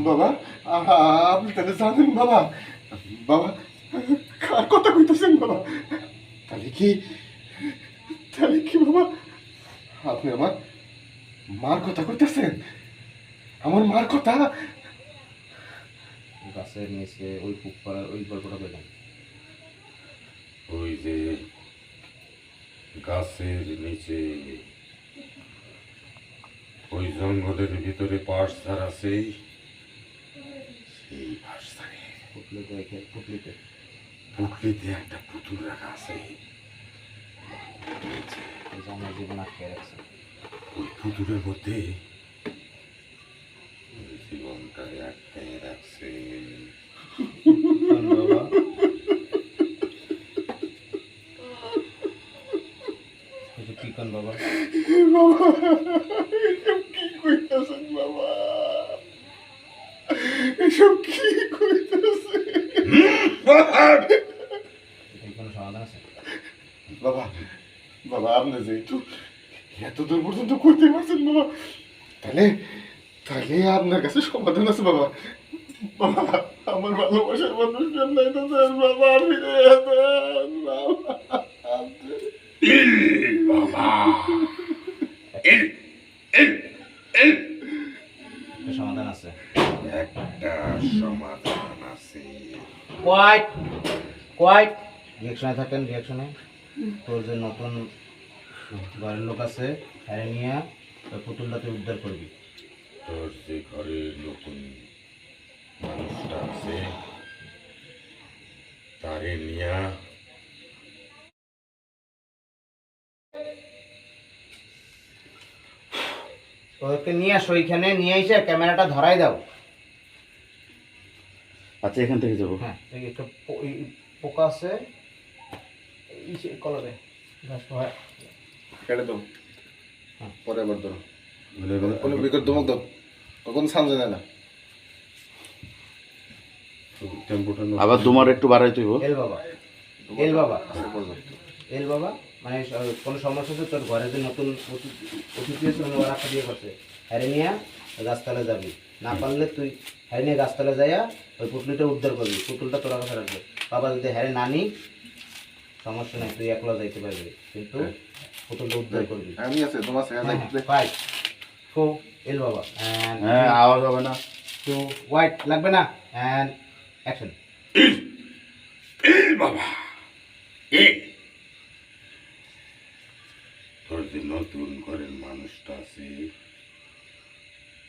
বাবা আপনি তাহলে জানেন বাবা, বাবা কার কথা কইতেছেন বাবা? তাহলে কি বাবা আপনি আমার মার কথা কইতেছেন? আমার মার কথা? গাছের নিচে ওই পুক করার ওই গল্পটা পেলাম। ওই যে গাছের নিচে ওই জঙ্গলের ভিতরে পাশধার আছে, সেই পাশধারে পুকুরিতে একটা পুতুল রাখা আছে। আমার জীবন আটকে রাখছে। ওই পুতুলের মধ্যে জীবনটা আটকে রাখছে। বাবা কি কন বাবা? বাবা এসব কি কইতেছেন বাবা? এসব কি কইতেছেন? কোনো সমাধান আছে বাবা? বাবা আপনি যে একটু এত দূর পর্যন্ত কইতে পারছেন বাবা, তাহলে আপনার কাছে সমাধান আছে বাবা। বাবা আমার ভালোবাসার মানুষ নাই তো স্যার, বাবা ফিরে দেন বাবা। বাবা সমাধান আছে, একটা সমাধান আছে। কোয়াইট রিয়াকশনে থাকেন। রিয়াকশনে তোর যে নতুন ঘরের লোক আছে হ্যাঁ নিয়ে ওই পুতুলটা তুই উদ্ধার করবি। তোর যে ঘরের নতুন মানুষটা আছে তারে নিয়া ওকে নিয়ে আসো, ওইখানে নিয়ে এসে ক্যামেরাটা ধরাই দাও। আচ্ছা এখান থেকে যাবো। হ্যাঁ এই একটা পোকা আছে এই কলরে কেটে দাও, হ্যাঁ। পরে আবার ধরো, কোনো বিকট ধমক দাও, কখন সামনে যায় না। আবার তোমার একটু বাড়াই তুই এল বাবা, এল বাবা, পর্যন্ত এল বাবা। মানে কোনো সমস্যা হচ্ছে তোর ঘরে যে নতুন অতিথি আছে ওরা একটা বিয়ে করছে, হ্যারে নিয়ে গাছতলা যাবি, না পারলে তুই হ্যারে নিয়ে গাছতলা যাইয়া ওই পুতুলটা উদ্ধার করবি। পুতুলটা তোর কাছে রাখবে। বাবা যদি হ্যারে না নি সমস্যা নেই, তুই একলা যাইতে পারবি, কিন্তু পুতুলটা উদ্ধার করবি। আমি আছে তোমার ফাইভ ফো এল বাবা, হ্যাঁ আওয়াজ হবে না। টু হোয়াইট লাগবে না, অ্যান্ড অ্যাকশন। বাবা তোর যে নতুন ঘরের মানুষটা আছে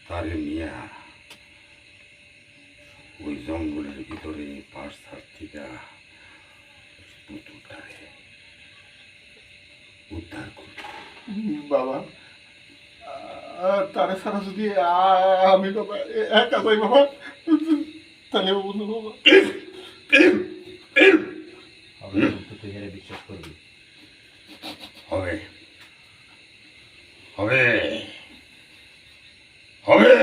তারে নিয়া ওই জঙ্গলের ভিতরে পাশ ধার থেকে পুতুলটারে উদ্ধার করবে। বাবা তারে ছাড়া যদি আমি বাবা একা যাই বাবা, তাহলে বন্ধু বাবা তুই হেরে বিশ্বাস করবি। হবে হবে হবে,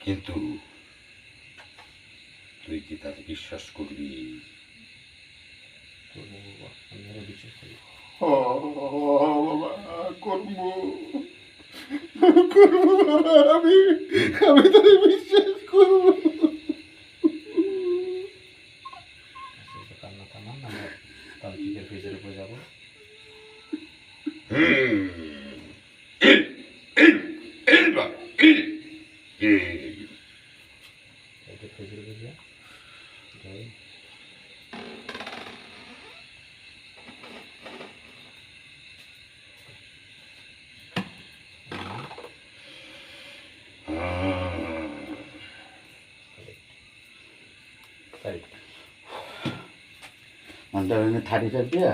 কিন্তু তুই কি তাকে বিশ্বাস করবি? আমি হেরে বিশ্বাস করি। ও বাবা করবো আমি তারে বিশ্বাস করবো। কান্না থামান, আমরা তান্ত্রিকের ফেজের উপরে যাবো। এটা ফেজের উপরে যা যাই। মানে থার্টি ফাইভ দিয়া